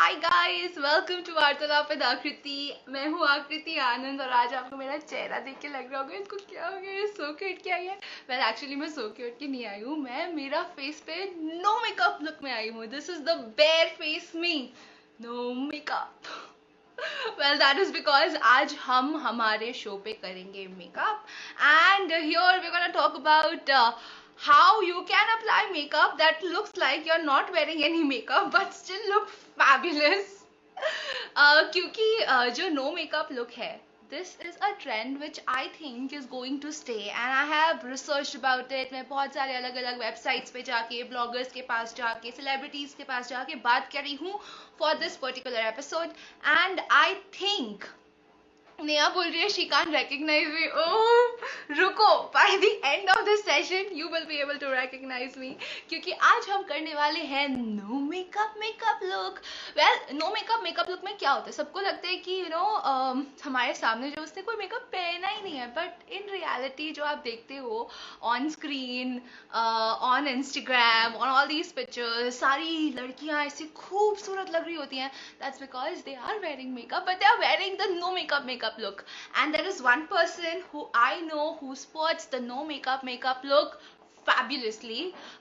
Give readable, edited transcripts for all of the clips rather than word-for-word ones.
Hi guys, welcome to वार्तालाप with आकृति। मैं हूँ आकृति आनंद और आज आपको मेरा चेहरा देख के लग रहा होगा इसको क्या हो गया, सो के उठ के आई है। वेल एक्चुअली मैं सो के उठ के नहीं आई हूँ, मैं मेरा फेस पे नो मेकअप लुक में आई हूँ। This is the bare face me, no makeup. Well that is because आज हम हमारे शो पे करेंगे makeup and here we gonna talk about how you can apply makeup that looks like you're not wearing any makeup but still look fabulous. क्योंकि जो no makeup look है, this is a trend which I think is going to stay and I have researched about it. मैं बहुत सारे अलग अलग websites पे जाके, ब्लॉगर्स के पास जाके, सेलिब्रिटीज के पास जाके बात करी हूँ for this particular episode and I think Neha बोल रही है she can't recognise me. Oh रुको, by the end of this session you will be able to recognise me, क्योंकि आज हम करने वाले हैं no makeup makeup look. Well no makeup makeup look में क्या होता है, सबको लगता है कि यू नो हमारे सामने जो उसने कोई मेकअप पहना ही नहीं है, बट इन रियलिटी जो आप देखते हो on screen, on Instagram, on all these pictures, सारी लड़कियां ऐसी खूबसूरत लग रही होती हैं। That's because they are wearing makeup but they are wearing the no makeup makeup look, and there is one person who I know who sports the no makeup look fabulously.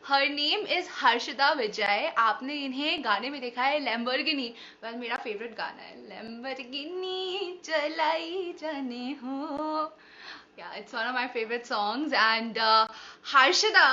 Her name is Harshada Vijay. आपने इन्हें गाने में देखा है Lamborghini. Well, मेरा favorite गाना है Lamborghini चलाई जाने हो. Yeah, it's one of my favorite songs and Harshada,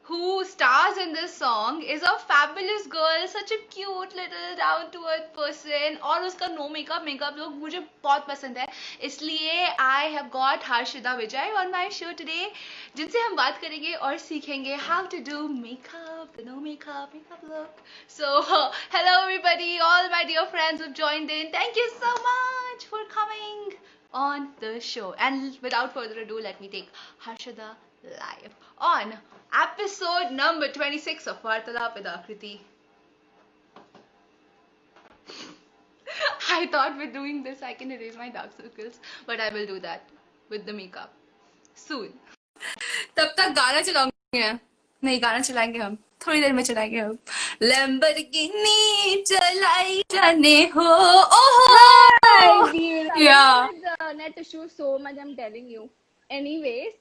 who stars in this song, is a fabulous girl, such a cute little down to earth person और उसका no makeup makeup look मुझे बहुत पसंद है, इसलिए I have got Harshada Vijay on my show today, जिनसे हम बात करेंगे और सीखेंगे how to do makeup, the no makeup makeup look. So hello everybody, all my dear friends who've joined in, thank you so much for coming on the show, and without further ado let me take Harshada live on episode number 26 of Vartalap with Akriti. I thought with doing this I can erase my dark circles, but I will do that with the makeup soon. तब तक गाना चलाऊंगे, नहीं गाना चलाएंगे हम थोड़ी देर में, चलाएंगे हम Lamborghini चलाई जाने हो. Hi, dear. I Yeah. wanted the net issue so much, I'm telling you. Anyways,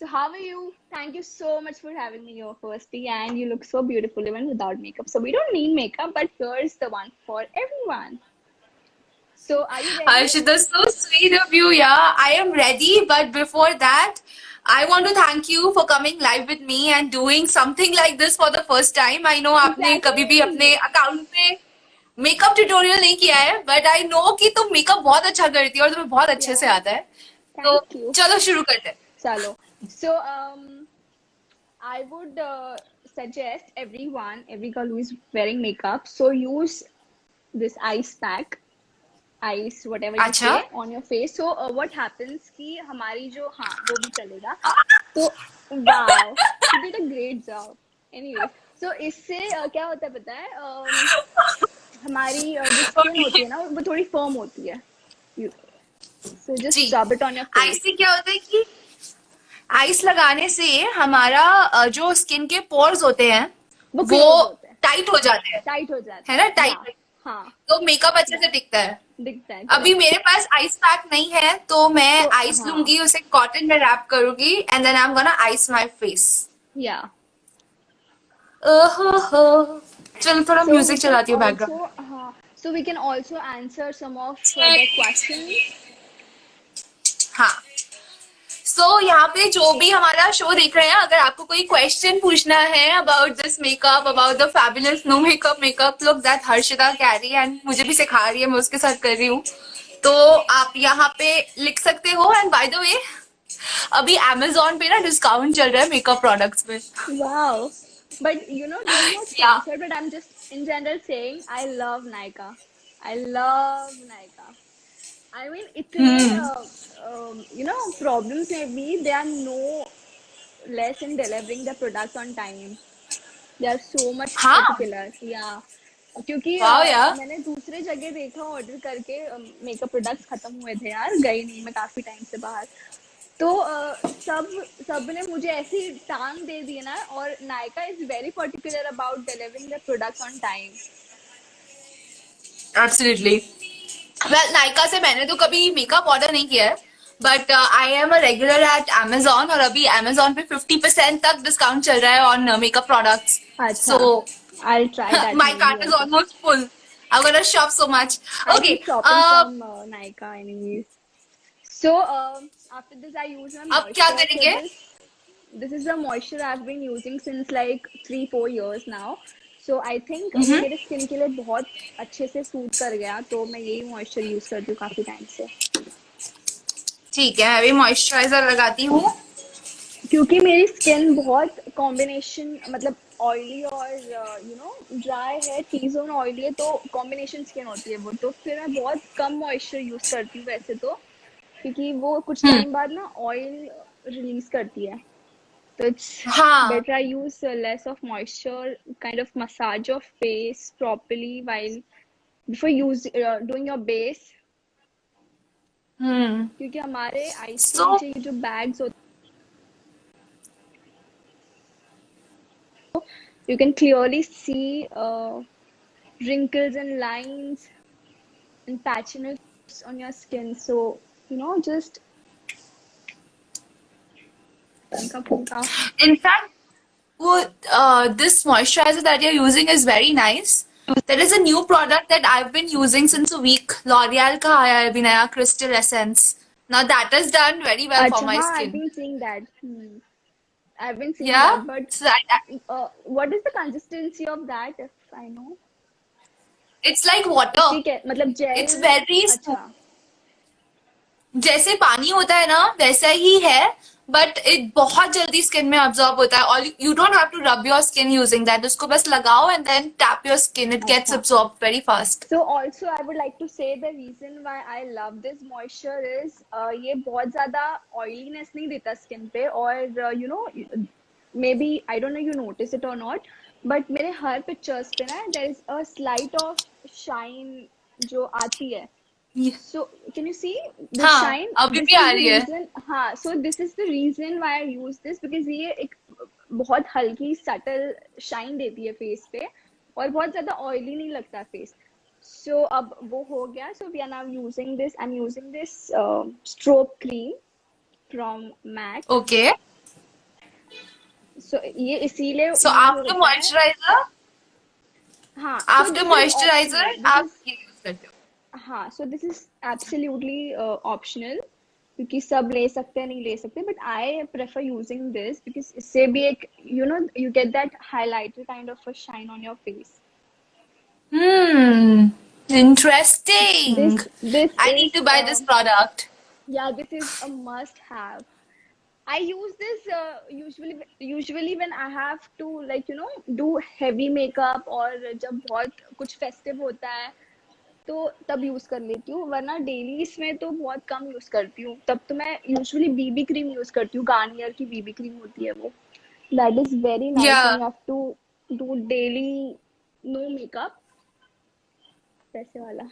so how are you? Thank you so much for having me here, firstly. And you look so beautiful even without makeup. So we don't need makeup, but here's the one for everyone. So are you ready? Harshita, so sweet of you. Yeah, I am ready. But before that, I want to thank you for coming live with me and doing something like this for the first time. I know आपने कभी भी अपने account पे makeup tutorial नहीं किया है, but I know कि तुम मेकअप बहुत अच्छा करती हो और तुम्हें बहुत अच्छे से आता है. तो Thank you. चलो शुरू करते हैं. Chalo. So I would suggest every girl who is wearing makeup, so use this ice pack, ice whatever you अच्छा. say on your face. So what happens कि हमारी जो वो भी चलेगा. तो wow, you did a great job. Anyways, so इससे क्या होता है पता है, हमारी जो स्किन होती है ना वो थोड़ी फर्म होती है. So just rub it on your face. Ice से क्या होता है कि आइस लगाने से हमारा जो स्किन के पोर्स होते हैं वो टाइट हो जाते हैं. टाइट हो जाते है ना, टाइट. हाँ, तो मेकअप अच्छे से दिखता है. अभी मेरे पास आइस पैक नहीं है, तो मैं आइस लूंगी, उसे कॉटन में रैप करूंगी and then I am gonna ice my face. या ओहो, चलो थोड़ा म्यूजिक चलाती हूँ बैकग्राउंड. हाँ, so we can also answer some of the questions. हाँ, सो यहाँ पे जो भी हमारा शो देख रहे हैं, अगर आपको कोई क्वेश्चन पूछना है about this makeup, about the fabulous no makeup look that Harshita carry and मुझे भी सिखा रही है, मैं उसके साथ कर रही हूँ, तो आप यहाँ पे लिख सकते हो. एंड बाय द वे अभी Amazon पे ना डिस्काउंट चल रहा है मेकअप प्रोडक्ट्स पे. Wow, but you know this is not sponsored, but I'm just in general saying I love Nykaa. I love Nykaa. I mean, इतने you know problems may be, they are no less in delivering the product on time. They are so much particular. Yeah. क्योंकि मैंने दूसरे जगह देखा order करके makeup products खत्म हुए थे यार, गई नहीं मैं काफी टाइम से बाहर, तो सब ने मुझे ऐसी टांग दे दी ना. और Nykaa is very particular about delivering the product on time. Absolutely. Well, Nykaa से मैंने तो कभी मेकअप ऑर्डर नहीं किया है, but I am a regular at Amazon, और अभी Amazon पे 50% तक डिस्काउंट चल रहा है ऑन मेकअप प्रोडक्ट्स. अच्छा, सो I'll try that my maybe cart is also. almost full. I'm gonna shop so much. I Okay. keep shopping from Nykaa anyways. So after this, I use my अब क्या moisture for करेंगे? this. This is the moisture I've been using since like 3-4 years now. So I think वो हम्म, मेरे skin के लिए बहुत अच्छे से सूट कर गया, तो मैं यही मॉइस्चर यूज करती हूँ काफी टाइम से, ठीक है, मैं भी मॉइस्चराइजर लगाती हूँ. क्योंकि मेरी स्किन बहुत कॉम्बिनेशन, मतलब ऑयली और ड्राई है, टी जोन ऑयली है, तो कॉम्बिनेशन स्किन होती है वो, तो फिर मैं बहुत कम मॉइस्चर यूज करती हूँ वैसे तो, क्योंकि वो कुछ हम्म. टाइम बाद ना ऑयल रिलीज करती है, तो it's हाँ. better I use less of moisture, kind of massage your face properly while before doing your base, हम्म. क्योंकि हमारे आईज के सो नीचे ये जो बैग्स होते हैं, you can clearly see wrinkles and lines and patchiness on your skin, so just punka punka. In fact वो this moisturizer that you're using is very nice. There is a new product that I've been using since a week. L'Oreal का आया है अभी नया Crystal Essence. Now that has done very well for अच्छा my हाँ, I've skin. been seeing that. I've been seeing Yeah. that, but So what is the consistency of that, if I know? it's like water. ठीक है, मतलब It's jail. very smooth. अच्छा जैसे पानी होता है ना वैसा ही है, बट इट बहुत जल्दी स्किन में अब्सॉर्ब होता है, और you don't have to rub your skin using that. उसको बस लगाओ and then tap your skin, it gets अच्छा। Absorb very fast. So also I would like to say the reason why I love this moisture is ये बहुत ज़्यादा oiliness नहीं देता skin पे, और maybe I don't know you notice it or not, but मेरे हर pictures पे ना there is a slight of shine जो आती है. So can you see the हाँ, shine? अभी This भी आ is the रही है. reason. हाँ, so this is the reason why I use this, because ये एक बहुत हल्की subtle shine देती है face पे, और बहुत ज़्यादा oily नहीं लगता face. So अब वो हो गया. So we are now using this. I'm using this strobe cream from MAC. Okay. So ये इसीलिए सो मुझे आफ्टर होता है. मॉइस्चराइजर, हाँ, so after this is moisturiser optional. This आप is ये यूज करते हो. हाँ, so this is absolutely optional, क्योंकि सब ले सकते हैं नहीं ले सकते, but I prefer using this because इससे भी एक you get that highlighter kind of a shine on your face. Interesting. This I need is to buy this product. yeah, this is a must have. I use this usually when I have to do heavy makeup, और जब बहुत कुछ festive होता है तो तब use कर लेती हूँ, वरना डेली इसमें तो बहुत कम यूज करती हूँ. तब तो मैं यूजुअली बीबी क्रीम यूज करती हूँ, गार्नियर की बीबी क्रीम होती है वो. That is very nice when Yeah. You have to do daily no makeup, पैसे वाला.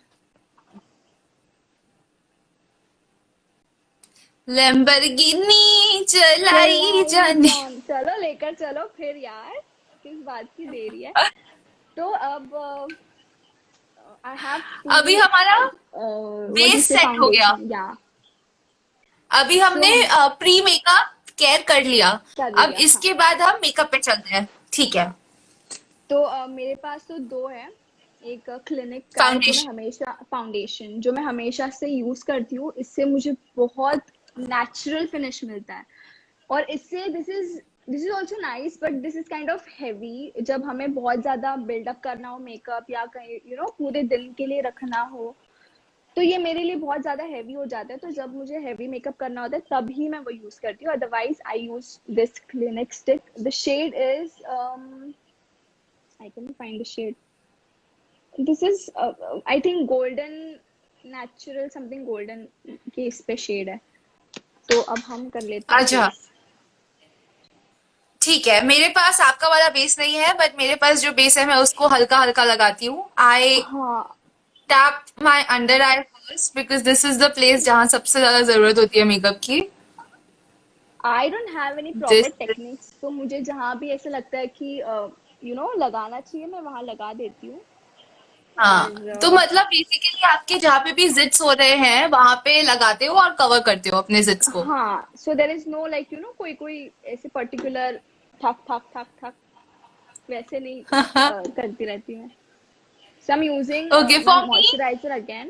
लैम्बोर्गिनी चलाई जाने. चलो लेकर चलो फिर यार, किस बात की देरी है. तो अब आई हैव अभी टू हमारा what base is the set हो गया. फाउंडेशन. या अभी सो हमने प्री मेकअप केयर कर लिया. कर अब लिया. हाँ, इसके बाद हम मेकअप पे चलते हैं. ठीक है. तो मेरे पास तो दो है. एक क्लिनिक का है जो मैं फाउंडेशन. हमेशा, फाउंडेशन जो मैं हमेशा से यूज करती हूँ, इससे मुझे बहुत नेचुरल फिनिश मिलता है. और इससे this is also nice, but this is kind of heavy जब हमें बहुत ज्यादा बिल्डअप करना हो मेकअप, या कहीं पूरे दिन के लिए रखना हो, तो ये मेरे लिए बहुत ज्यादा हैवी हो जाता है. तो जब मुझे हैवी मेकअप करना होता है तभी मैं वो यूज करती हूँ. Otherwise I use this Clinique stick. The shade is I can find the shade. This is I think golden, natural something golden के इस पे शेड है. तो अब हम कर लेते हैं अच्छा, base. ठीक है. मेरे पास आपका वाला बेस नहीं है, बट मेरे पास जो बेस है मैं उसको हल्का हल्का लगाती हूँ. आई हाँ, tap my under I first because this is the place जहाँ सबसे ज्यादा जरूरत होती है मेकअप की. I don't have any proper this. techniques, तो मुझे जहाँ भी ऐसा लगता है कि लगाना चाहिए, मैं वहाँ लगा देती हूँ. हाँ, तो और मतलब बेसिकली आपके जहाँ पे भी जिट्स हो रहे हैं वहां पे लगाते हो और कवर करते हो अपने जिट्स को। हाँ, so there is no like कोई कोई ऐसे पर्टिकुलर थक थक थक थक वैसे नहीं करती रहती मैं. So I'm using okay my for me, moisturizer again.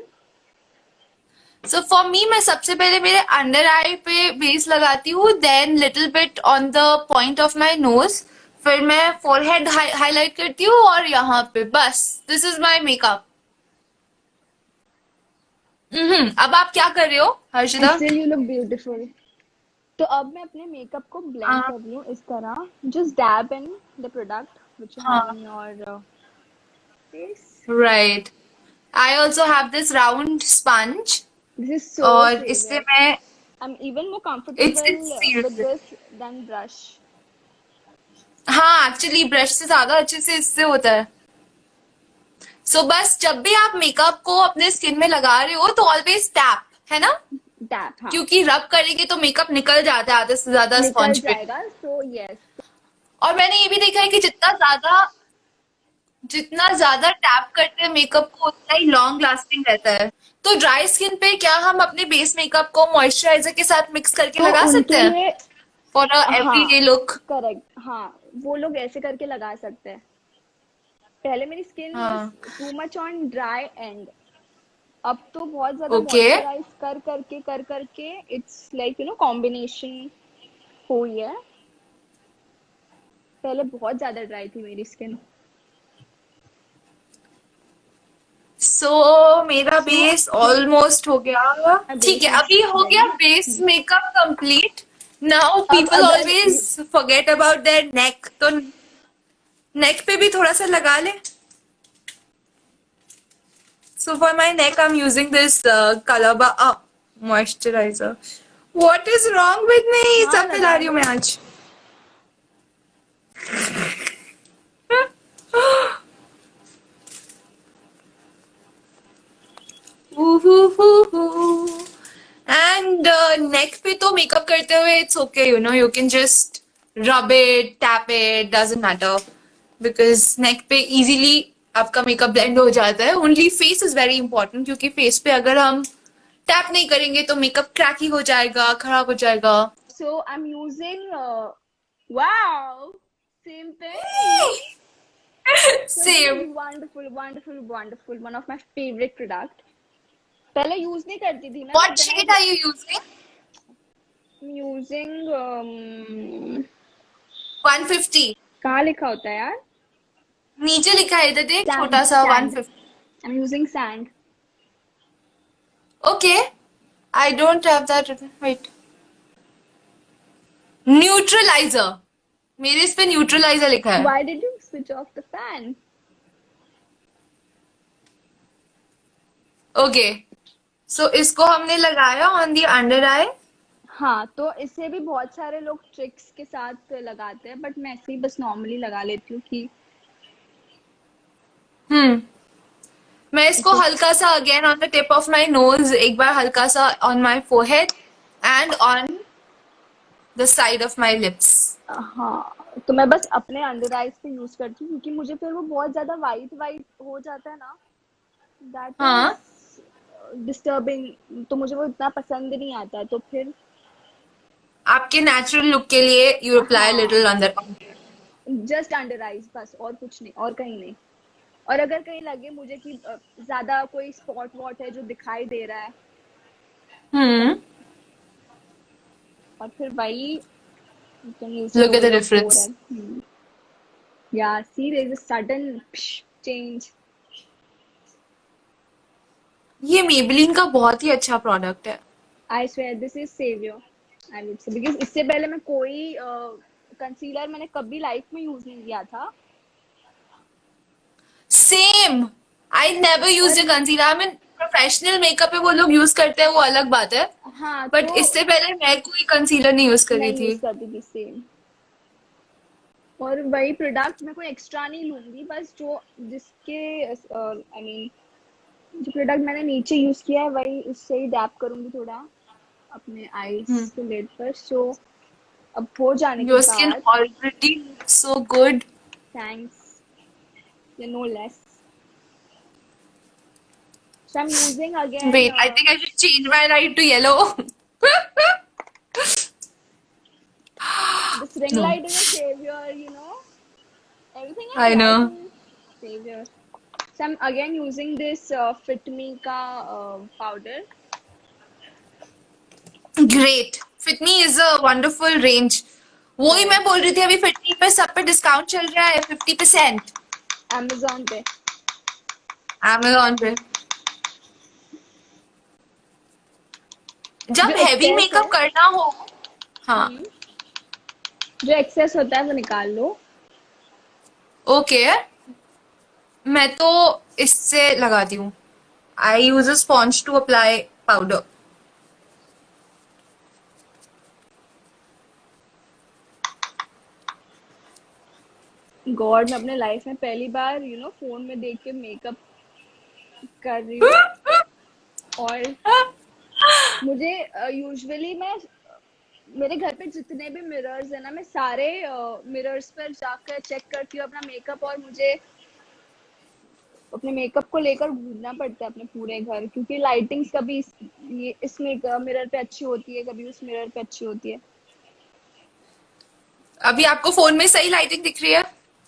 So for me मैं सबसे पहले मेरे अंडर आई पे बेस लगाती हूँ, then little bit on the point of my nose, फिर मैं फोरहेड हाईलाइट करती हूँ और यहाँ पे बस, दिस इज माई मेकअप। अब आप क्या कर रहे हो And Harshita? still you look beautiful. तो अब मैं अपने मेकअप को ब्लेंड हाँ कर रही हूँ इस तरह. Just dab in the product which you have हाँ, in your face. Right. I also have this round sponge This is so और इससे favorite. मैं, I'm even more it's comfortable with serious. this than brush. हाँ actually brush से ज्यादा अच्छे से इससे होता है। सो बस जब भी आप मेकअप को अपने स्किन में लगा रहे हो तो ऑलवेज टैप, है ना? Dab, हाँ. क्योंकि रब करेंगे तो मेकअप निकल जाता है आधे से ज्यादा निकल स्पॉन्ज पे। जाएगा. So yes. और मैंने ये भी देखा है कि जितना ज्यादा टैप करते हैं मेकअप को उतना ही लॉन्ग लास्टिंग रहता है। तो ड्राई स्किन पे क्या हम अपने बेस मेकअप को मॉइस्चराइजर के साथ मिक्स करके तो लगा सकते उनके हैं लिए फॉर अ एवरीडे हाँ, लुक? करेक्ट. हाँ, वो लोग ऐसे करके लगा सकते हैं. पहले मेरी स्किन वाज हाँ too much on dry and. अब तो बहुत ज्यादा ओके। मॉइस्चराइज कर करके इट्स लाइक कॉम्बिनेशन हुई है. पहले बहुत ज्यादा ड्राई थी मेरी स्किन. सो मेरा सो बेस ऑलमोस्ट हो गया। माय ठीक है, बेस इज अभी हो गया ready. Base makeup complete. Now अब पीपल अगर always forget about their neck, तो नेक पे भी थोड़ा सा लगा ले। So for my neck I am using this कलबा moisturiser. What is wrong with me? हाँ, सब फैला लगा रही हूँ लो. मैं आज। एंड नेक पे तो मेकअप करते हुए it's okay, you can just rub it, tap it, doesn't matter, because neck पे इजीली आपका मेकअप ब्लेंड हो जाता है। Only face is very important, क्योंकि फेस पे अगर हम टैप नहीं करेंगे तो मेकअप क्रैकी हो जाएगा, खराब हो जाएगा। So I'm using wow, same thing. So this is same. wonderful, wonderful, wonderful. One of my favorite product. पहले यूज नहीं करती थी ना, what but then shade are you using? I'm using 150। कहाँ लिखा होता है यार? नीचे लिखा है, इधर देख, छोटा Sand, सा sand. 150। I'm using sand. Okay, I don't have that, wait, neutraliser, मेरे इस पे न्यूट्रलाइजर लिखा है। Why did you switch off the fan? Okay, so इसको हमने लगाया ऑन दी अंडर आई। हाँ, तो इसे भी बहुत सारे लोग ट्रिक्स के साथ लगाते हैं, बट मैं ऐसे ही बस नॉर्मली लगा लेती हूँ कि हम्म, मैं इसको ऐसे. हल्का सा again on the tip of my knows, एक बार हल्का सा on my forehead and on the side of my lips. हाँ, तो मैं बस अपने अंडर आईज पे यूज करती हूँ, क्योंकि मुझे फिर वो बहुत ज्यादा वाइट वाइट हो जाता है ना. दैट हाँ, इज डिस्टर्बिंग. तो मुझे वो इतना पसंद नहीं आता है, तो फिर आपके नेचुरल लुक के लिए यू अप्लाई हाँ, little under. Just under eyes बस, और कुछ नहीं, और कहीं नहीं. और अगर कहीं लगे मुझे कि ज्यादा कोई स्पॉट वॉट है जो दिखाई दे रहा है, हम्म, और फिर वही you can use it look at over the your difference. forehead. Yeah, see, there is a sudden change. ये मेबेलिन का बहुत ही अच्छा प्रोडक्ट है। I swear this is savior, I would say, because इससे पहले मैं कोई कंसीलर मैंने कभी लाइफ में यूज नहीं किया था. सेम, आई नेवर यूज और अ concealer. I mean professional makeup पे वो लोग यूज करते हैं, वो अलग बात है, हाँ, बट तो इससे पहले मैं कोई कंसीलर नहीं यूज कर रही नहीं यूज थी। करती थी. सेम. और वही प्रोडक्ट मैं कोई एक्स्ट्रा नहीं लूंगी, बस जो जिसके आई मीन जो प्रोडक्ट मैंने नीचे यूज किया है वही उससे ही डैप करूंगी थोड़ा अपने आईज के लिड पर. सो अब हो जाने के योर स्किन बाद, already looks so good. Thanks, no less. So I'm using again Wait, I think I should change my light to yellow. this ring No, light is a savior, you know. Everything I I try know. to savior. So I'm again using this Fit Me ka powder. Great. Fitme is a wonderful range. वही मैं Correct. बोल रही थी अभी Fit Me पे सब पे discount चल रहा है 50%। Amazon पे. Amazon पे जो जब हैवी एक्सेस है, मेकअप करना हो। हाँ। जो एक्सेस होता है वो निकाल लो. ओके, मैं तो इससे लगाती हूँ। I use a sponge to apply powder. God, मैं अपने लाइफ में पहली बार फोन में देख के मेकअप कर रही हूँ. और मुझे यूजुअली मैं मेरे घर पे जितने भी मिरर्स है ना, मैं सारे मिरर्स पर जाकर चेक करती हूँ अपना मेकअप. और मुझे अपने मेकअप को लेकर घूमना पड़ता है अपने पूरे घर, क्योंकि लाइटिंग्स कभी इस मिरर पे अच्छी होती है, कभी उस मिरर पे अच्छी होती है. अभी आपको फोन में सही लाइटिंग दिख रही है?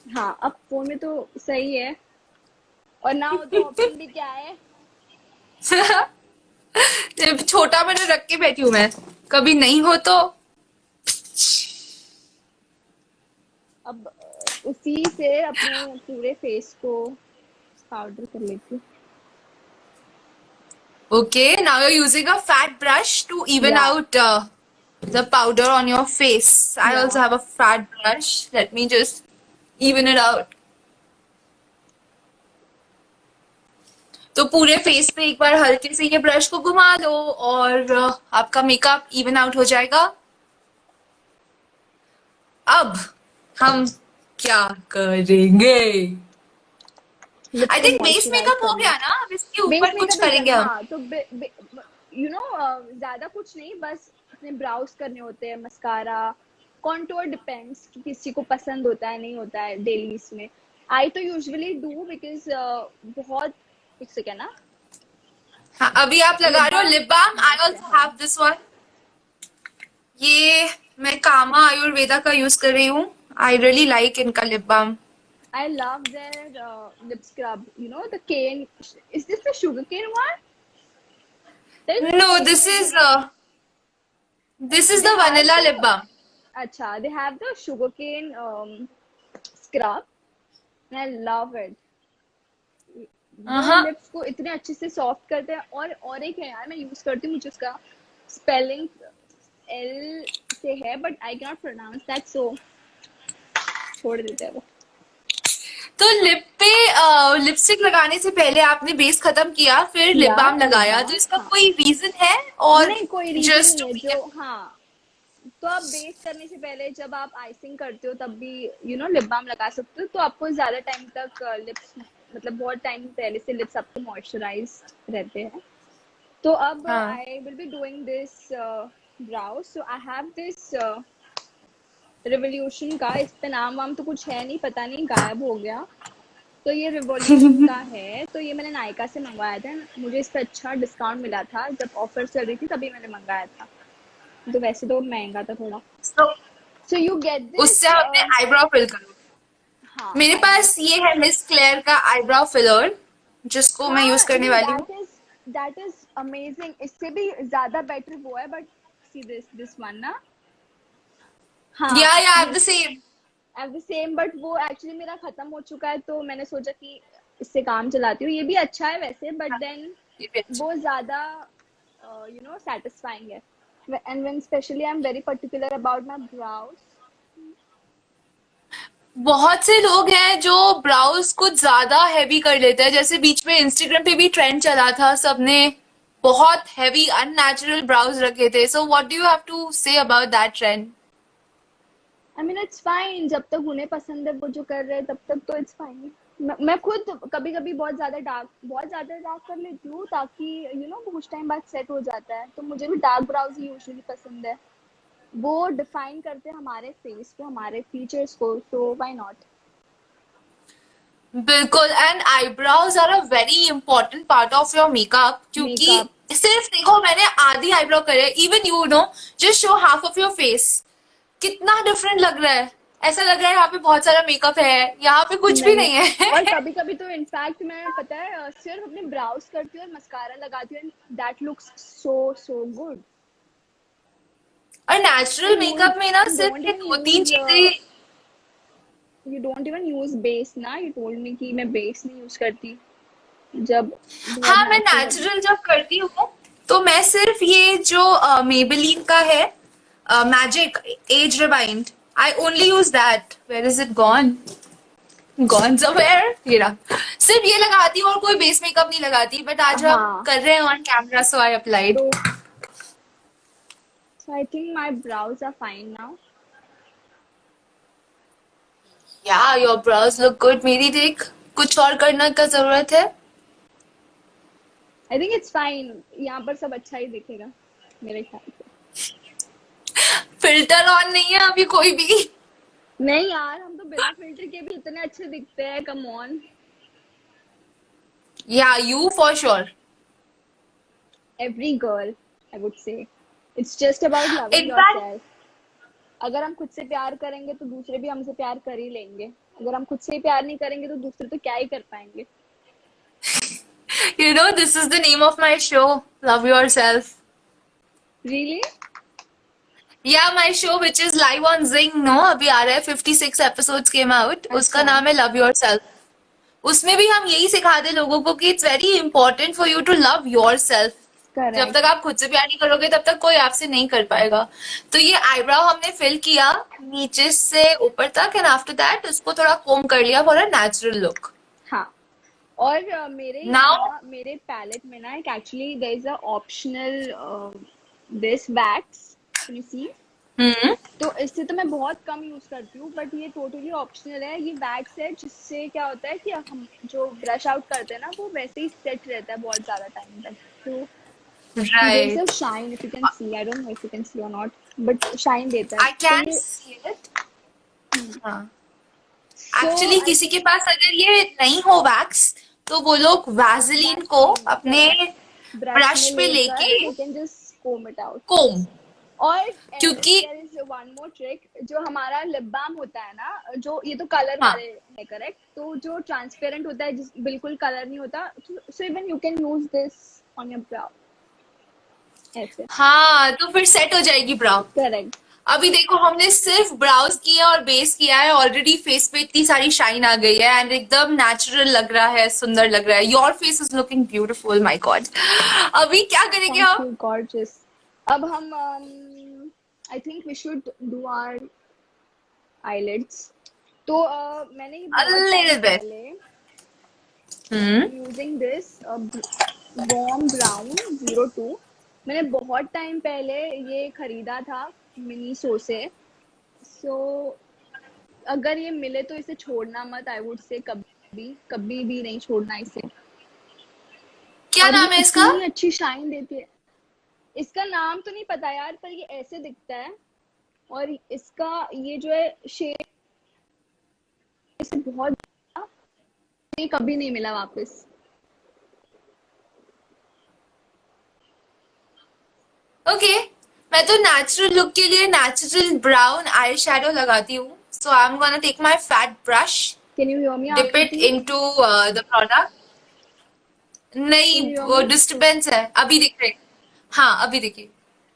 हाँ, अब फोन में तो सही है, और ना हो तो ऑप्शन भी क्या है. छोटा मैंने रख के बैठी हूँ मैं, कभी नहीं हो तो। अब उसी से अपने पूरे फेस को पाउडर कर लेती हूँ. Okay, now you're using a fat brush to even या out the powder on your face. I या also have a fat brush. Let me just even it out. तो पूरे फेस पे एक बार हल्के से ये ब्रश को घुमा लो और आपका मेकअप इवन आउट हो जाएगा। अब हम क्या करेंगे? लिप्स आई को थिंक बेस मॉइस्चराइज मेकअप हो करना गया है. ना, अब इसके बेस ऊपर कुछ मेकअप हो गया. करेंगे हम। हाँ, तो ज्यादा कुछ नहीं, बस अपने ब्राउज करने होते हैं, मस्कारा, कॉन्टूर, डिपेंड्स कि किसी को पसंद होता है नहीं होता है डेली इसमें. आई तो यूजुअली डू बिकॉज बहुत, एक सेकेंड ना, हाँ, अभी आप लिप लगा रहे हो बाम. Lip balm. हाँ, आई ऑल्सो हाँ. Have this one. ये मैं कामा आयुर्वेदा का यूज कर रही हूँ। आई रियली लाइक इनका lip balm. I love their lip scrub. You know the cane. Is this the sugar cane one? There's no, a this sugar is cane. This is They the have vanilla lip the balm. Acha, they have the sugarcane scrub, and I love it. वो हाँ, lips को इतने अच्छे से soft करते हैं. और एक है यार, मैं यूज करती हूँ, मुझे उसका स्पेलिंग एल से है, but I can not pronounce that, so छोड़ देते हैं वो. तो लिप पे लिपस्टिक लगाने से पहले आपने बेस खत्म किया, फिर लिप या बाम लिप लगाया, तो बाम, इसका हाँ. कोई रीजन है और नहीं, कोई रीजन जस्ट नहीं टू है मेक जो. इट? हाँ, तो आप बेस करने से पहले जब आप आइसिंग करते हो तब भी लिप बाम लगा सकते हो, तो आपको ज्यादा टाइम तक लिप्स, मतलब बहुत टाइम पहले से लिप्स आपके मॉइस्चराइज रहते हैं. तो अब हाँ। I will be doing this brow. So I have this revolution का. इस पे नाम वाम तो कुछ है नहीं, पता नहीं, गायब हो गया. तो ये रिवोल्यूशन का है, तो ये मैंने नायका से मंगवाया था. मुझे इस पे अच्छा डिस्काउंट मिला था, जब ऑफर चल रही थी तभी मैंने मंगाया था. तो वैसे तो महंगा था थोड़ा. तो सो यू गेट उससे दिस. आप अपने आईब्रो फिल करो। हाँ, मेरे आईब्रो. पास ये है मिस क्लेयर का आईब्रो फिलर, जिसको मैं यूज हाँ, करने नहीं, वाली हूँ। That is amazing. इससे भी ज्यादा बेटर वो है, बट सी दिस वन ना. या हाँ, आई हैव ये the same. At the same, but वो एक्चुअली मेरा खत्म हो चुका है, तो मैंने सोचा कि इससे काम चलाती हूँ. ये भी अच्छा है वैसे, बट देन ये भी अच्छा। वो ज्यादा satisfying है. And when especially I'm very particular about my brows. बहुत से लोग हैं जो ब्राउज कुछ ज्यादा हैवी कर लेते हैं, जैसे बीच में इंस्टाग्राम पे भी ट्रेंड चला था, सबने बहुत हैवी अननेचुरल ब्राउज रखे थे। So what do you have to say about that trend? I mean it's fine, जब तक उन्हें पसंद है वो जो कर रहे हैं तब तक तो it's fine. मैं खुद कभी कभी बहुत ज्यादा डार्क कर लेती हूँ, ताकि कुछ टाइम बाद सेट हो जाता है. तो मुझे भी डार्क ब्राउज ही यूजुअली पसंद है. वो डिफाइन करते हैं हमारे फेस को, हमारे फीचर्स को, सो व्हाई नॉट. बिल्कुल, and eyebrows are a very important part of your makeup, क्योंकि मेकअप सिर्फ देखो मैंने आधी आईब्रो करे, even you know, just show half of your face, कितना डिफरेंट लग रहा है। ऐसा लग रहा है यहाँ पे बहुत सारा मेकअप है, यहाँ पे कुछ भी नहीं है। नहीं और है। कभी कभी तो इनफैक्ट मैं पता है सिर्फ अपने ब्राउज करती हूँ और मस्कारा लगाती हूँ, दैट लुक्स सो गुड। और नेचुरल एंड मेकअप में ना you सिर्फ don't ये even दो तीन use चीजें। you don't even use base ना, you told me कि मैं बेस नहीं यूज करती जब बहुत हाँ, मैं नेचुरल। नेचुरल जब करती हूँ तो मैं सिर्फ ये जो मेबेलिन का है, magic age rewind, I only use that. Where is it gone? Gone somewhere, ये रहा। सिर्फ ये लगाती हूँ और कोई बेस मेकअप नहीं लगाती, बट आज हम हाँ कर रहे हैं on camera, so I applied. तो so I think my brows are fine now. या योर ब्रोज लुक गुड। मेरी देख, कुछ और करने का जरूरत है? I think it's fine, यहाँ पर सब अच्छा ही दिखेगा मेरे ख्याल से। फिल्टर ऑन नहीं है अभी कोई भी। नहीं यार, हम तो बिना फिल्टर के भी इतने अच्छे दिखते हैं, कम ऑन। या you for sure. Every girl, I would say, it's just about loving in fact yourself. अगर हम खुद से प्यार करेंगे तो दूसरे भी हमसे प्यार कर ही लेंगे। अगर हम खुद से ही प्यार नहीं करेंगे तो दूसरे तो क्या ही कर पाएंगे। You know this is the name of my show, love your self. Really? या my show which is live on Zing, no अभी आ रहा है, 56 एपिसोड्स केम आउट, उसका अच्छा। नाम है लव योर सेल्फ। उसमें भी हम यही सिखाते लोगों को कि it's very important for you to love your self. जब तक करेक्ट। आप खुद से प्यार नहीं करोगे तब तक कोई आपसे नहीं कर पाएगा। तो ये आईब्राउ हमने फिल किया नीचे से ऊपर तक, एंड आफ्टर दैट उसको थोड़ा कोम कर लिया फॉर अ नेचुरल लुक। हाँ, और मेरे नाउ यहाँ मेरे पैलेट में ना एक actually there is a optional this wax, can you see? तो इससे तो मैं बहुत कम यूज करती हूँ, बट ये टोटली ऑप्शनल है। ये वैक्स है जिससे क्या होता है कि हम जो ब्रश आउट करते हैं ना वो वैसे ही सेट रहता है बहुत ज्यादा टाइम तक। तो there is a right, shine, if you can see, I don't know if you can see or not, but shine देता है आई तो कैन ये। See it. हाँ, So एक्चुअली I किसी के think पास अगर ये नहीं हो वैक्स तो वो लोग वैसलीन को Vaseline, अपने correct, ब्रश में ब्रश पे लेके लेकर they can just comb it out. कोम, और क्योंकि there is one more trick, जो हमारा लिप बाम होता है ना, जो ये तो कलर हाँ वाले है करेक्ट, तो जो ट्रांसपेरेंट होता है जिस बिल्कुल कलर नहीं होता, so even you can use this on your brow, ऐसे। हाँ, तो फिर सेट हो जाएगी ब्राउ। करेक्ट। अभी देखो हमने सिर्फ ब्राउज किया और बेस किया है, ऑलरेडी फेस पे इतनी सारी शाइन आ गई है एंड एकदम नेचुरल लग रहा है, सुंदर लग रहा है। Your face is looking beautiful, my god. अभी क्या करेंगे थैंक हम? You gorgeous. अब हम I think we should do our eyelids. तो मैंने ये A बहुत टाइम little bit. पहले hmm. Using this bomb brown 02, मैंने बहुत टाइम पहले ये खरीदा था मिनीसो से। सो अगर ये मिले तो इसे छोड़ना मत, आई वुड से कभी कभी भी नहीं छोड़ना इसे। क्या और ये नाम है इसका? इतनी अच्छी शाइन देती है। इसका नाम तो नहीं पता यार, पर ये ऐसे दिखता है और इसका ये जो है शेड इसे बहुत, ये कभी नहीं मिला वापस। ओके, मैं तो नेचुरल लुक के लिए नेचुरल ब्राउन आई शेडो लगाती हूँ। So I am gonna take my fat brush, can you hear me dip it Akriti? Into the product. नहीं, कैन यू हियर वो मी? डिस्टर्बेंस है, अभी दिख रहे। हाँ, अभी देखिए।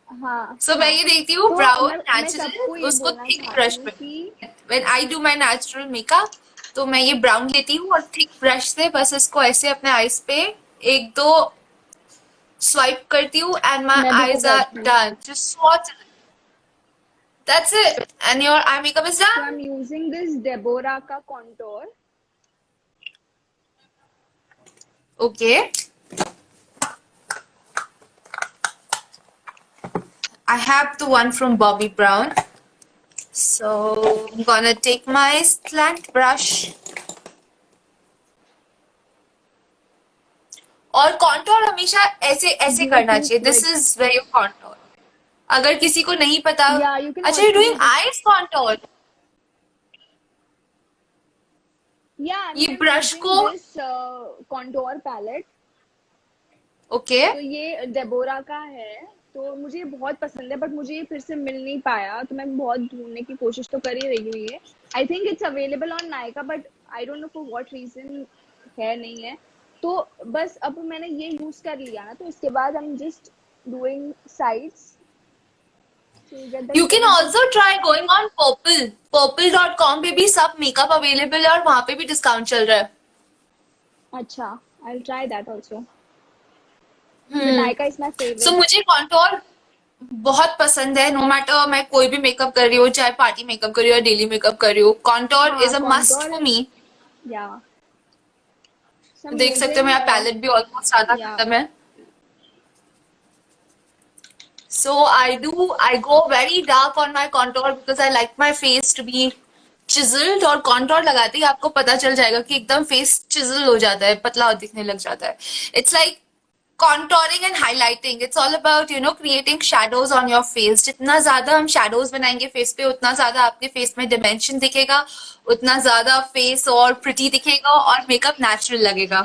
हाँ सो मैं हाँ। ये देखती हूँ तो ब्राउन मैं नेचुरल, सबको ये उसको बोलना थिक चाहती ब्रश हूँ पे। कि when I do my natural makeup तो मैं ये ब्राउन लेती हूँ और थिक ब्रश से बस इसको ऐसे अपने आईज पे एक दो स्वाइप करती हूँ एंड माय मैं भी वो आईज आर करती हूँ। Done, just swatch, that's it, and your eye makeup is तो I done. Am using this Deborah का contour. Okay, I have the one from Bobbi Brown. So I'm gonna take my slant brush. और contour हमेशा ऐसे ऐसे you are करना to चाहिए, this quick. Is where your contour. अगर किसी को नहीं पता, या यू कैन अच्छा you also doing use it. Eyes contour? Yeah, I ये mean, I'm ब्रश using को this contour palette. ओके तो ये डेबोरा का है, तो मुझे ये बहुत पसंद है, बट मुझे ये फिर से मिल नहीं पाया, तो मैं बहुत ढूंढने की कोशिश तो कर ही रही हूँ ये। I think it's available on Nykaa, but I don't know for what reason है नहीं है। तो बस अब मैंने ये यूज कर लिया ना, तो इसके बाद I am just doing sides to get the you can tint. Also try going on purple dot com पे भी सब मेकअप अवेलेबल है और वहां पे भी डिस्काउंट चल रहा है. अच्छा, I will try that also, but hmm. Nykaa is my so favourite. मुझे कॉन्टोर बहुत पसंद है. नो मैटर मैं कोई भी मेकअप कर रही हूँ, चाहे पार्टी मेकअप कर रही हूँ या डेली मेकअप कर रही हूँ, कॉन्टोर हाँ, is a must contour for is, me. या सम देख सकते हो अमेजिंग, मेरा पैलेट भी ऑलमोस्ट आधा या खत्म है. So I go very dark on my contour because I like my face to be chiseled. और contour लगाते ही आपको पता चल जाएगा कि एकदम face chisel हो जाता है, पतला दिखने लग जाता है. It's like contouring and highlighting. It's all about creating shadows on your face. जितना ज्यादा हम shadows बनाएंगे face पे, उतना ज्यादा आपके face में dimension दिखेगा, उतना ज्यादा face और pretty दिखेगा और makeup natural लगेगा.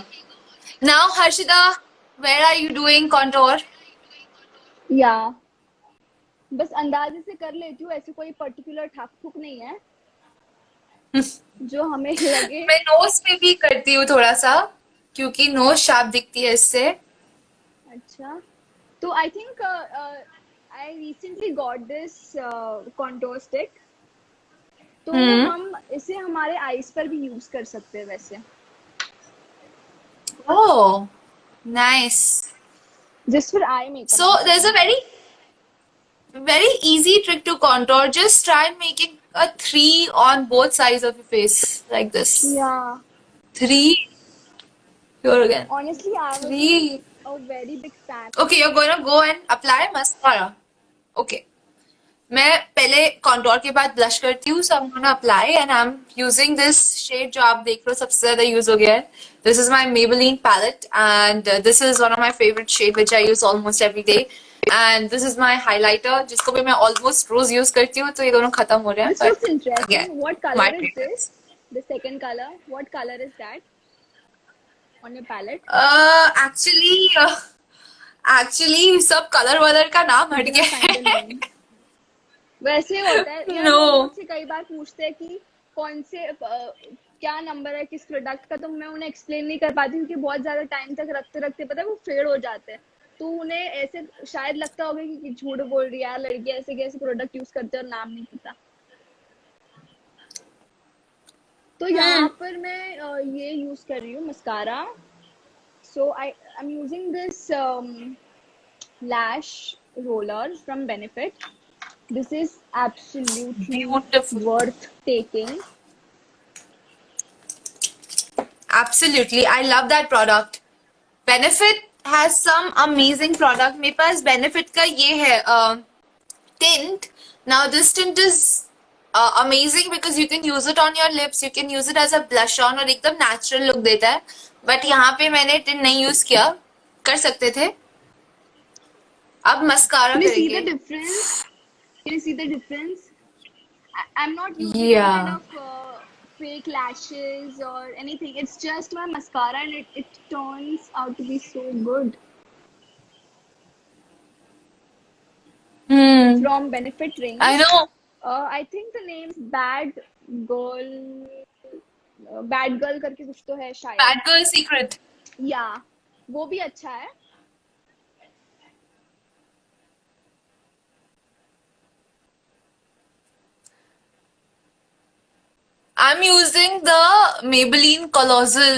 Now Harshita, where are you doing contour? या बस अंदाजे से कर लेती हूँ, ऐसे कोई पर्टिकुलर ठक ठुक नहीं है जो हमें लगे। मैं नोज पे भी करती हूँ थोड़ा सा, क्योंकि नोज शार्प दिखती है इससे. अच्छा, तो I think I recently got this contour stick, तो हम्म. हम इसे हमारे आईज पर भी यूज कर सकते हैं वैसे, ओह नाइस. जिस फिर आई मेकअप So ना there's करें। a very easy trick to contour. Just try making a 3 on both sides of your face like this. या 3. Here again. Honestly I wasn't 3. A very big fan. Okay, you're gonna go and apply mascara. Okay. मैं पहले contour के बाद blush करती हूँ. So I am gonna apply and I am using this shade जो आप देख रहे हो सबसे ज्यादा यूज हो गया है. This is my Maybelline palette and this is one of my favorite shade which I use almost every day. And this is my highlighter जिसको भी मैं almost रोज यूज करती हूँ. तो ये दोनों खत्म हो रहे हैं, this but looks again interesting, what my colour is preference. This? The second colour, what colour is that on your palette? Actually actually सब कलर वलर का नाम यू हट कैन गया नॉट फाइंड द है. नेम। वैसे ही होता है यार, लोग No. मुझसे कई बार पूछते हैं कि कौन से क्या नंबर है किस प्रोडक्ट का, तो मैं उन्हें एक्सप्लेन नहीं कर पाती क्योंकि बहुत ज्यादा टाइम तक रखते रखते पता है वो फेड हो जाते हैं, तो उन्हें ऐसे शायद लगता होगा कि झूठ बोल रही है यार लड़की, ऐसे कैसे प्रोडक्ट यूज करते हैं और नाम नहीं पता। तो यहाँ Hmm. पर मैं ये यूज कर रही हूँ mascara, so I am using this lash roller from Benefit. This is absolutely Beautiful. worth taking. Absolutely, I love that product. Benefit has some amazing product. मेरे पास Benefit का ये है tint. Now this tint is amazing because you can use it on your lips, you can use it as a blush on और एकदम natural look देता है. But यहाँ पे मैंने tint नहीं use किया. कर सकते थे. अब mascara Can you see the करेंगे. difference? Can you see the difference? I'm not using any kind Yeah. of fake lashes or anything. It's just my mascara and it turns out to be so good. Hmm. From Benefit I range. know. I think the name is Girl, Bad Girl करके कुछ तो है शायद। Bad Girl Secret. या वो भी अच्छा है। I'm using the Maybelline Colossal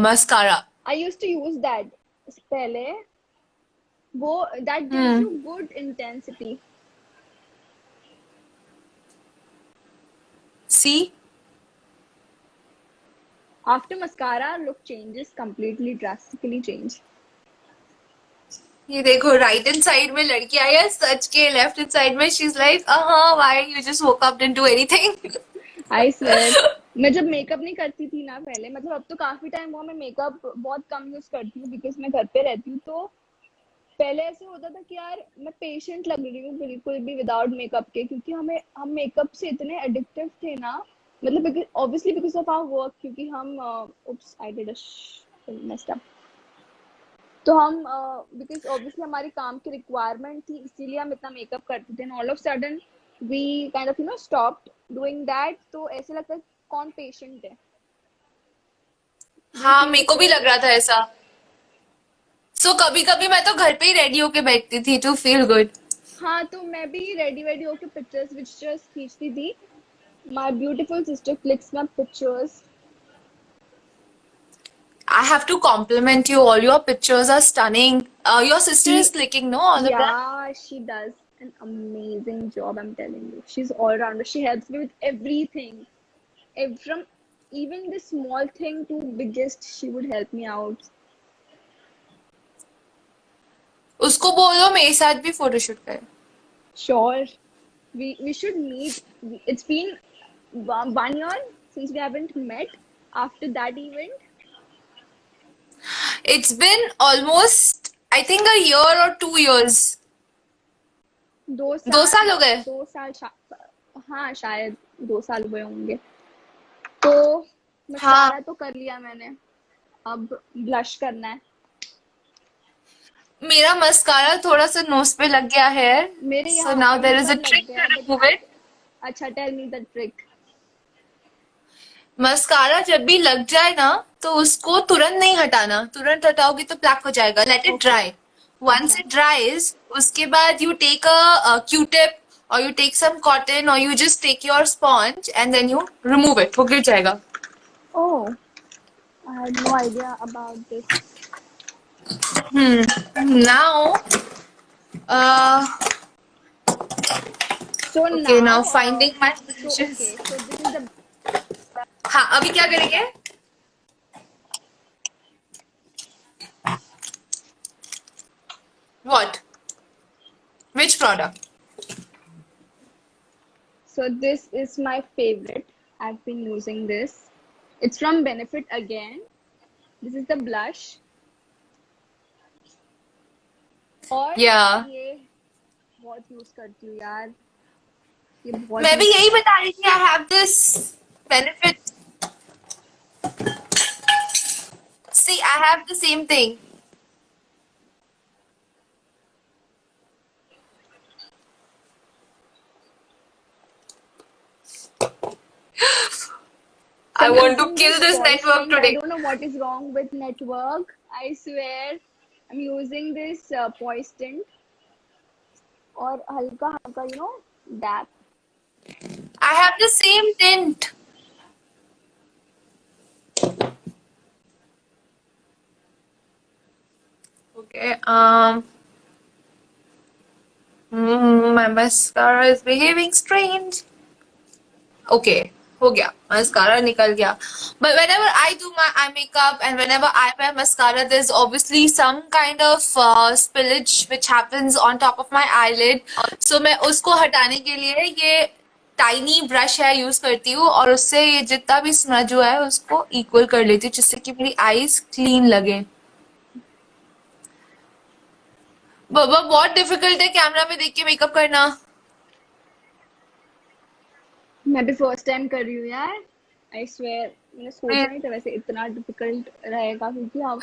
mascara. I used to use that पहले, वो that gives Hmm. you good intensity. See? After mascara, look changes completely, drastically change. ये देखो राइट हैंड साइड में लड़की आई है सच के, लेफ्ट हैंड साइड में she is like why you just woke up didn't do anything. I swear. मैं जब makeup नहीं करती थी ना पहले, मतलब अब तो काफी टाइम हुआ मैं मेकअप बहुत कम यूज करती हूँ बिकॉज मैं घर पे रहती हूँ, तो पहले ऐसे होता था कि यार मैं पेशेंट लग रही हूँ बिल्कुल भी विदाउट मेकअप के, क्योंकि हम मेकअप से इतने एडिक्टिव थे ना मतलब because obviously because of our work, क्योंकि हम oops I did a messed up. तो हम because obviously हमारे काम की रिक्वायरमेंट थी, इसीलिए हम इतना मेकअप करते थे, and all of sudden we kind of stopped doing that. तो ऐसे लगता है कौन पेशेंट है. Do you हाँ, feel मेरे the को भी same? लग रहा था ऐसा. सो कभी कभी मैं तो घर पे ही रेडी होके बैठती थी टू फील गुड. हाँ, तो मैं भी रेडी वेडी होके पिक्चर्स विक्चर्स खींचती थी. My beautiful sister clicks my pictures. I have to compliment you. All your pictures are stunning. Your sister is She, clicking, no, all of them? yeah, she does an amazing job, I'm telling you. She's all rounder. She helps me with everything. From even the small thing to biggest, she would help me out. उसको बोलो मेरे साथ भी photoshoot करे. Sure, we should meet. It's been 1 year since we haven't met after that event. It's been almost, I think, a year or 2 years. दो 2 साल साल हो गए. 2 साल हाँ शायद 2 साल हुए होंगे. तो हाँ, मस्कारा तो कर लिया मैंने, अब ब्लश करना है. मेरा मस्कारा थोड़ा सा नोज पे लग गया है. मेरे So यहाँ now पे there is हल्का a लग trick गया to है, बट remove it. अच्छा, tell me the trick. Mascara जब भी लग जाए ना, तो उसको तुरंत नहीं हटाना. तुरंत हटाओगे तो ब्लैक हो जाएगा. Let it okay. Dry. Once अच्छा. इट ड्राइज, उसके बाद यू टेक अ क्यूटिप और यू टेक सम कॉटन और you just take your sponge and then you remove it. वो गिर जाएगा. Oh, I had no idea about this. Now, uh, so okay, now now finding my so brushes. Okay, so this is the हाँ, अभी क्या करेंगे? What? Which product? so this is my favorite. I've been using this. It's from Benefit again. This is the blush. और Yeah. ये बहुत use करती हूँ यार, ये बहुत मैं भी यूज. यही बता रही थी. I have this benefit. See, I have the same thing. So I I'm want to using kill this this voice network tint. I today. don't know what is wrong with network. I swear. I'm using this voice tint और हल्का हल्का dab. I have the same tint. Okay. My mascara is behaving strange. Okay. हो गया. Mascara निकल गया. But whenever I do my eye makeup and whenever I wear mascara, there's obviously some kind of spillage which happens on top of my eyelid. So मैं उसको हटाने के लिए ये टाइनी ब्रश है यूज करती हूँ और उससे ये जितना भी स्मज हुआ है उसको इक्वल कर लेती हूँ जिससे कि मेरी आईज क्लीन लगे. बाबा बहुत डिफिकल्ट है कैमरा में देख के मेकअप करना. मैं भी फर्स्ट टाइम कर रही हूँ यार. आई स्वेयर, मैंने सोचा नहीं था वैसे इतना डिफिकल्ट रहेगा, क्योंकि हम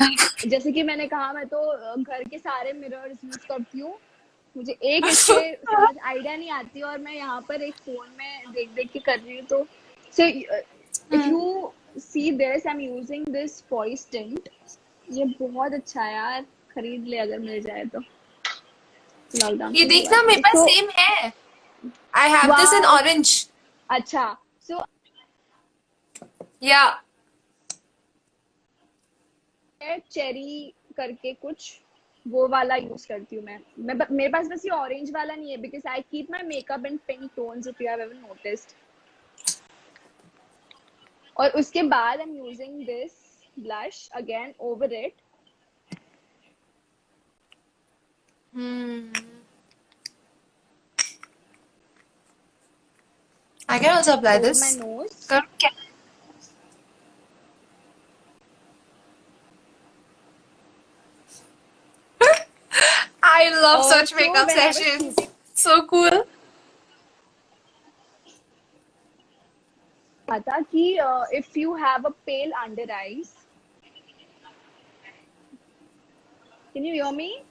जैसे कि मैंने कहा, मैं तो घर के सारे मिरर्स यूज करती हूँ. मुझे एक अच्छे समझ आइडिया नहीं आती और मैं यहाँ पर एक फोन में देख देख के कर रही हूँ. तो so if you see this, I am using this voice tint. ये बहुत अच्छा है यार, खरीद ले अगर मिल जाए तो लॉकडाउन ये के देखना बाद मेरे में. पास तो सेम है. I have this in wow, orange. अच्छा. सो या चेरी करके कुछ वो वाला यूज करती हूँ मैं मेरे पास बस ये ऑरेंज वाला नहीं है, because I keep my makeup in pink tones, if you have ever noticed. और उसके बाद I am using this blush again over it. I can also apply over my this. Nose. करूँ क्या? I love such Also, makeup when I was sessions. shooting So cool. लिखा था कि if you have a pale under eyes, can you hear me?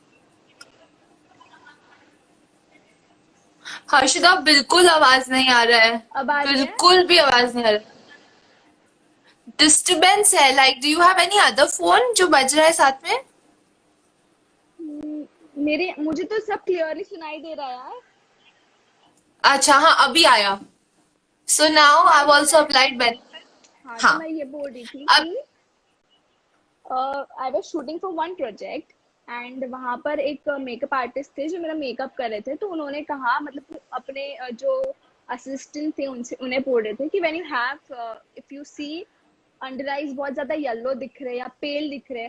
Harshita बिल्कुल आवाज नहीं आ रहा है, अब आ रही है? बिल्कुल भी आवाज नहीं आ रहा है, डिस्टरबेंस है। Like do you have any other phone जो बज रहा है साथ में? मेरे मुझे तो सब क्लियरली सुनाई दे रहा है यार। अच्छा हाँ, अभी आया। So now I have also applied benefit. हाँ, तो हाँ, मैं ये बोल रही थी अब कि I was shooting for one project, and वहां पर एक मेकअप आर्टिस्ट थे जो मेरा मेकअप कर रहे थे। तो उन्होंने कहा, मतलब अपने जो असिस्टेंट थे उनसे, उन्हें बोल रहे थे कि when you have, if you see under eyes बहुत ज्यादा येलो दिख रहे या पेल दिख रहे,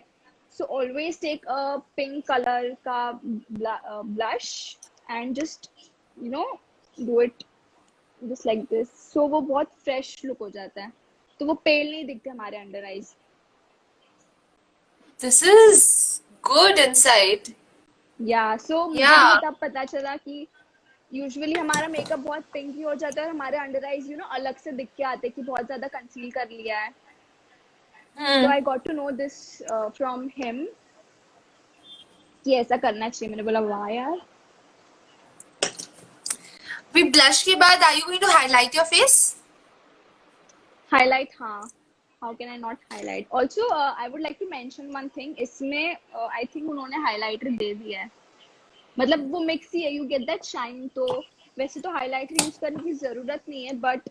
so always take a pink colour का blush and just you know do it just like this, so वो बहुत फ्रेश लुक हो जाता है, तो वो पेल नहीं दिखते हमारे under eyes. This is good insight. या सो या मुझे भी तब पता चला कि यूजुअली हमारा मेकअप बहुत पिंकी हो जाता है और हमारे अंडर आईज अलग से दिख के आते हैं कि बहुत ज्यादा कंसील कर लिया है। तो I got to know this from him कि ऐसा करना चाहिए। मैंने बोला वाह यार। अभी ब्लश के बाद are you going to highlight your face? Highlight, हाँ, how can I not highlight. Also I would like to mention one thing, इसमें आई थिंक उन्होंने हाईलाइटर दे दिया है, मतलब वो मिक्स ही है, यू गेट दैट शाइन। तो वैसे तो हाईलाइटर यूज करने की जरूरत नहीं है, बट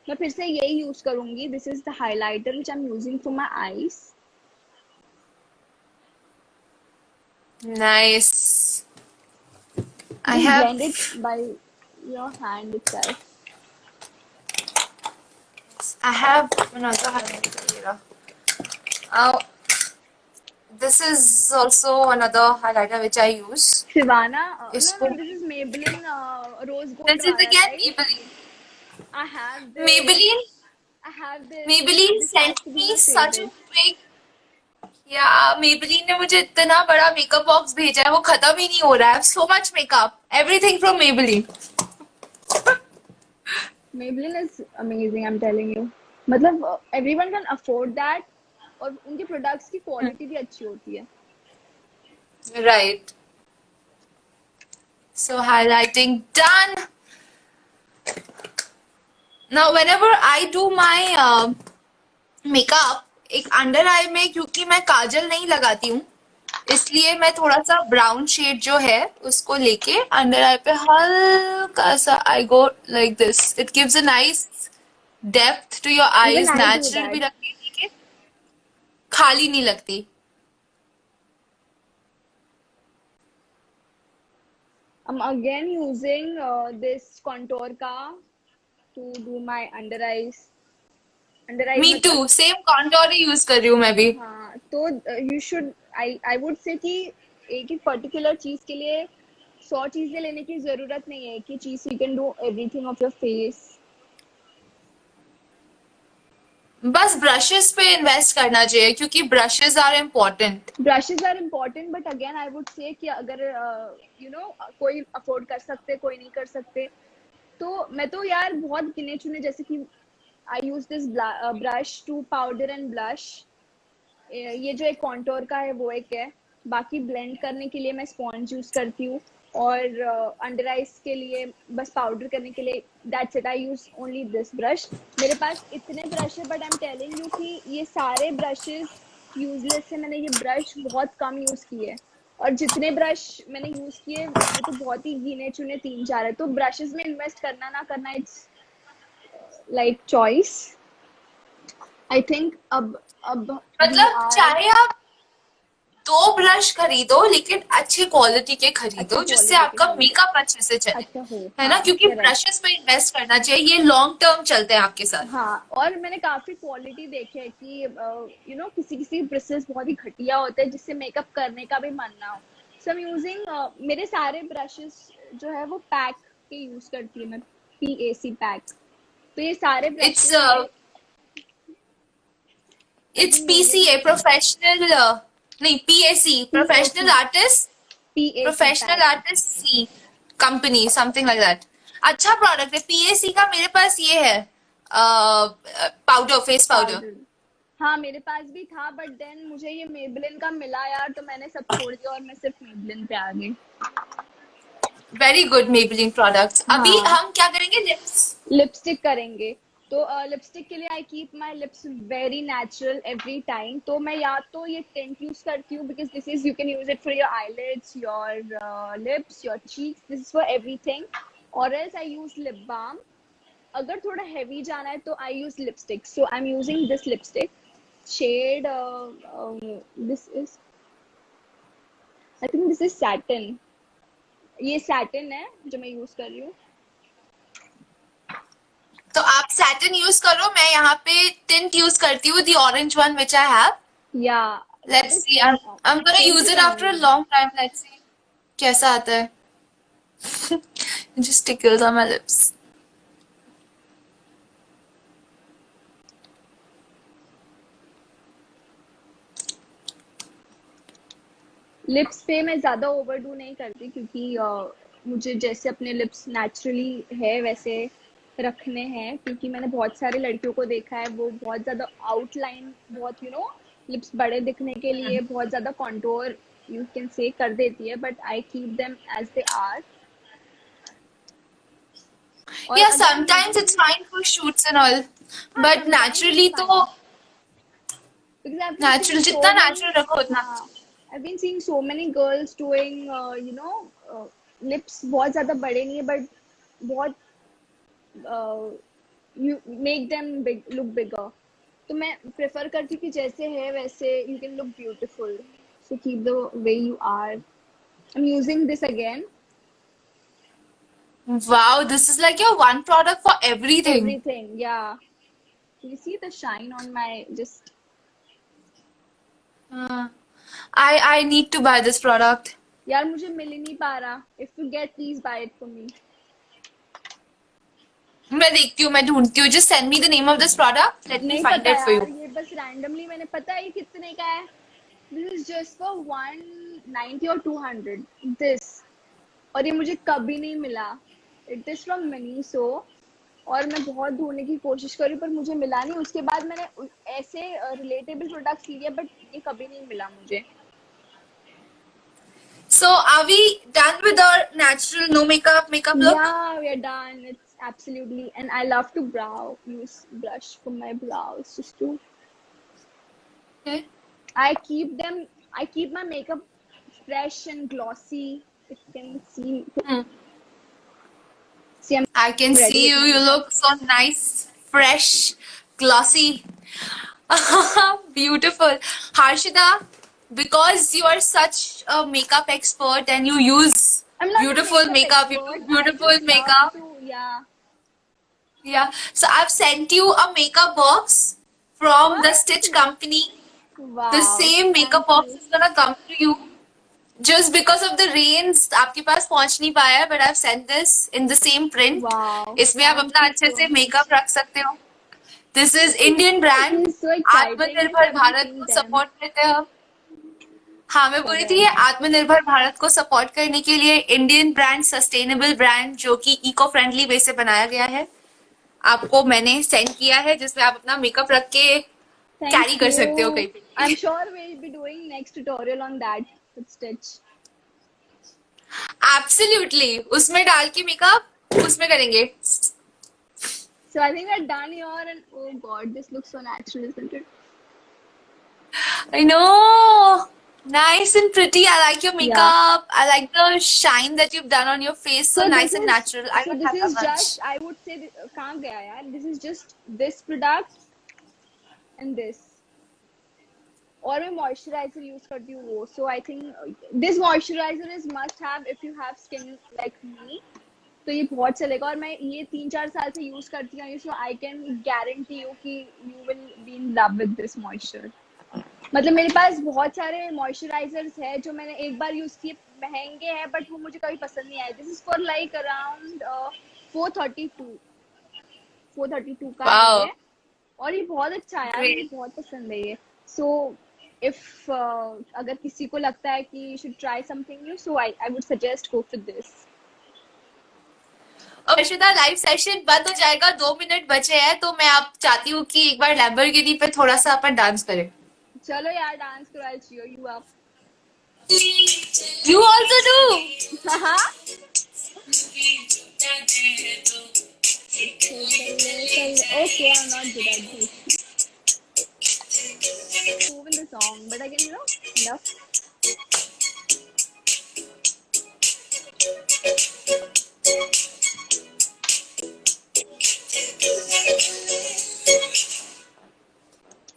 मैं फिर से यही यूज करूंगी। This is the highlighter which I am using for my eyes. Nice. I Just have blend it by your hand itself. another highlighter here. Uh, this is also another highlighter which I use. Shivana, इसको no, this is Maybelline Rose Gold this is wala, again right? Maybelline. I have this. Maybelline I have this. Maybelline This has sent to be me my such a favorite. big, या Maybelline ने मुझे इतना बड़ा makeup box भेजा है, वो खत्म ही नहीं हो रहा है। so much makeup, everything from Maybelline. Maybelline is amazing, I'm telling you. मतलब everyone can afford that, और उनके प्रोडक्ट्स की क्वालिटी भी अच्छी होती है। Right. So highlighting done. Now whenever I do my makeup, एक अंडर आई में क्योंकि मैं काजल नहीं लगाती हूँ, इसलिए मैं थोड़ा सा ब्राउन शेड जो है उसको लेके अंडर आई पे हल्का सा I go like this. It gives a nice depth to your Even eyes, I do natural भी that. लगती है, ठीक है, खाली नहीं लगती। I'm again using this contour का to do my under eyes. Under eyes me too, मतलब, सेम कॉन्टोर ही यूज कर रही हूँ मैं भी। हाँ, तो you should, I would say कि एक ही पर्टिकुलर चीज के लिए 100 चीजें लेने की जरूरत नहीं है कि चीज you can do everything of your face. बस ब्रशेस पे इन्वेस्ट करना चाहिए क्योंकि brushes are important. Brushes are important, but again I would say कि अगर कोई अफोर्ड कर सकते, कोई नहीं कर सकते, तो मैं तो यार बहुत गिने चुने, जैसे कि I use this brush to powder and blush. ये जो एक कॉन्टोर का है वो एक है, बाकी ब्लेंड करने के लिए मैं स्पॉन्ज यूज करती हूँ, और अंडर आइज के लिए बस पाउडर करने के लिए that's it, I use only this brush. मेरे पास इतने ब्रश है, but I am telling you कि ये सारे ब्रशेस यूजलेस है। मैंने ये ब्रश बहुत कम यूज किए, और जितने ब्रश मैंने यूज किए वो तो बहुत ही गिने चुने 3-4 है। तो ब्रशेस में इन्वेस्ट करना ना करना, it's like choice, I think. अब we मतलब are चाहे आप 2 ब्रश खरीदो लेकिन अच्छे क्वालिटी के अच्छे खरीदो जिससे क्वालिटी के आपका खरीदो, मेकअप अच्छे से चले, अच्छा हो, है ना, हाँ, क्योंकि करेक्ट। ब्रशेस पे इन्वेस्ट करना चाहिए, ये लॉन्ग टर्म चलते हैं आपके साथ। हाँ, और मैंने काफी क्वालिटी देखे है कि किसी किसी ब्रशेस बहुत ही घटिया होते हैं जिससे मेकअप करने का भी मन ना हो। सो आई एम यूजिंग, मेरे सारे ब्रशेस जो है वो पैक के यूज करती हूँ मैं, PAC पैक। तो ये सारे इट्स ब्रशेस मेरे इट्स अभी मेरे PCA, प्रोफेशनल, नहीं PAC, professional PAC artist, PAC professional PAC. Artist see company, something like that. अच्छा प्रोडक्ट है PAC का, मेरे पास ये है पाउडर, फेस पाउडर? पाउडर, हाँ मेरे पास भी था, बट देन मुझे ये मेबलिन का मिला यार, तो मैंने सब छोड़ दिया और मैं सिर्फ मेबलिन पे आ गई। Very good Maybelline products. अभी हाँ, हम क्या करेंगे, लिप्स। लिपस्टिक करेंगे। तो लिपस्टिक के लिए I keep my lips very natural every time. तो मैं या तो ये टिंट यूज करती हूँ, because this is, you can use it for your eyelids, your lips, your cheeks, this is for everything. और else I use lip balm. अगर थोड़ा हैवी जाना है तो I use lipstick, so I am using this lipstick shade, this is, I think this is satin. ये satin है जो मैं यूज कर रही हूँ। तो आप सैटिन यूज करो, मैं यहाँ पे टिंट यूज करती हूँ, the orange one which I have. या that let's is see, I'm gonna use it after a 2021। long time. Let's see कैसा आता है। It just tickles on my lips. Lips पे मैं ज्यादा ओवरडू नहीं करती, क्योंकि मुझे जैसे अपने लिप्स नेचुरली है वैसे रखने हैं। क्योंकि मैंने बहुत सारे लड़कियों को देखा है, वो बहुत ज्यादा आउटलाइन, बहुत लिप्स बड़े दिखने के लिए बहुत ज्यादा कॉन्टोर यू कैन से कर देती है, but I keep them as they are. और Yeah, अगर sometimes it's मुझे, fine for shoots and all, हाँ but समटाइम्स इट्स naturally तो fine, because I've been seeing natural so जितना many, natural रखो उतना हाँ, I've been seeing so many girls doing, lips बहुत ज़्यादा बड़े नहीं है, but बहुत, you make them big, look bigger. तो मैं प्रेफर करती हूँ कि जैसे है वैसे you can look beautiful. So keep the way you are. I'm using this again. wow, this is like your one product for everything. Everything, yeah. You see the shine on my just. uh, I need to buy this product. यार मुझे मिल ही नहीं पा रहा. If you get, please buy it for me. मैं देखती हूँ, मैं ढूंढती हूँ, just send me the name of this product, let me नहीं find पता it for यार, you. ये बस रैंडमली मैंने, पता है ये कितने का है? दिस इज जस्ट फॉर 190 और 200 दिस, और ये मुझे कभी नहीं मिला। इट इज फ्रॉम मिनीसो, और मैं बहुत ढूंढने की कोशिश करी पर मुझे मिला नहीं। उसके बाद मैंने ऐसे रिलेटेबल प्रोडक्ट्स लिए, बट ये कभी नहीं मिला मुझे। So are we done with our natural no makeup look? Yeah, we are done. It's absolutely, and I love to use blush for my brows just to, Okay. I keep them, I keep my makeup fresh and glossy. If you can see, Hmm. see, I'm I can ready see with you. my You makeup. look so nice, fresh, glossy. Beautiful. Harshita, because you are such a makeup expert and you use I'm not a beautiful makeup makeup, you expert. do I beautiful just love makeup. to, yeah. Yeah. So I've sent you a makeup box from the What? Stitch company. The Wow. same makeup Thank box you. is gonna come to you. Just because of the rains, आपके पास पहुंच नहीं पाया है, but I've sent this in the same print. Wow. इसमें आप Thank अपना you अच्छे so से much. मेकअप रख सकते हो. This is Indian brand. This is so exciting. मैं आत्मनिर्भर तभी भारत seeing को them. सपोर्ट करते हैं हम. हाँ, मैं बोल रही थी ये Correct. आत्मनिर्भर भारत को सपोर्ट करने के लिए इंडियन ब्रांड, सस्टेनेबल ब्रांड जो कि इको फ्रेंडली वे से बनाया गया है, आपको मैंने सेंड किया है, जिसमें आप अपना मेकअप रख के कैरी Thank कर सकते हो you. कहीं पे भी. I'm sure we'll be doing next tutorial on that with Stitch. Absolutely, उसमें डाल के मेकअप उसमें करेंगे. So I think we're done here, and oh god, this looks so natural, isn't it? I know. Nice and pretty. I like your Yeah. makeup. I like the shine that you've done on your face. So So nice and natural. I don't have that much. just, I would say, कहाँ गया यार? This is just this product and this. और मैं moisturiser use करती हूँ वो. So I think this moisturiser is must have if you have skin like me. तो ये बहुत चलेगा, और मैं ये 3-4 साल से यूज करती हूँ, so I can guarantee you कि you will be in love with this moisture. मतलब मेरे पास बहुत सारे मॉइस्चराइजर्स है जो मैंने एक बार यूज किए, महंगे हैं बट वो मुझे कभी पसंद नहीं आए. This is for like around 432 का है Wow. ये, और ये बहुत अच्छा है यार, मुझे Great. बहुत पसंद है ये. सो इफ अगर किसी को लगता है कि you should try something new, so I would suggest go for this. और अर्शिता लाइव सेशन बंद हो जाएगा, 2 मिनट बचे हैं, तो मैं आप चाहती हूँ कि एक बार लैम्बोर्गिनी पे थोड़ा सा अपन डांस करें. चलो यार डांस करो, I'll cheer you up. You also do. हाँ okay, I'm not good at this. Move in the song, but I can, enough.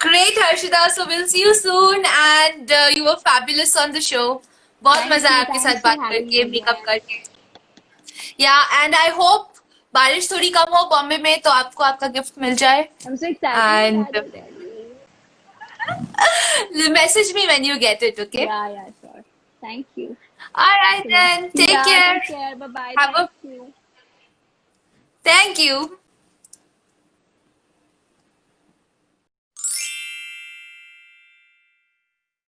Great, Harshita. So we'll see you soon, and you were fabulous on the show. बहुत Thank मजा you, आया आपके thanks साथ for बात having करके, me makeup again. करके. Yeah, and I hope बारिश थोड़ी कम हो बॉम्बे में, तो आपको आपका गिफ्ट मिल जाए. I'm so excited And for that already. message me when you get it, okay? Yeah, sure. Thank you. All right then. Take Yeah, care. take care. Bye bye. Have a Thank you. thank you.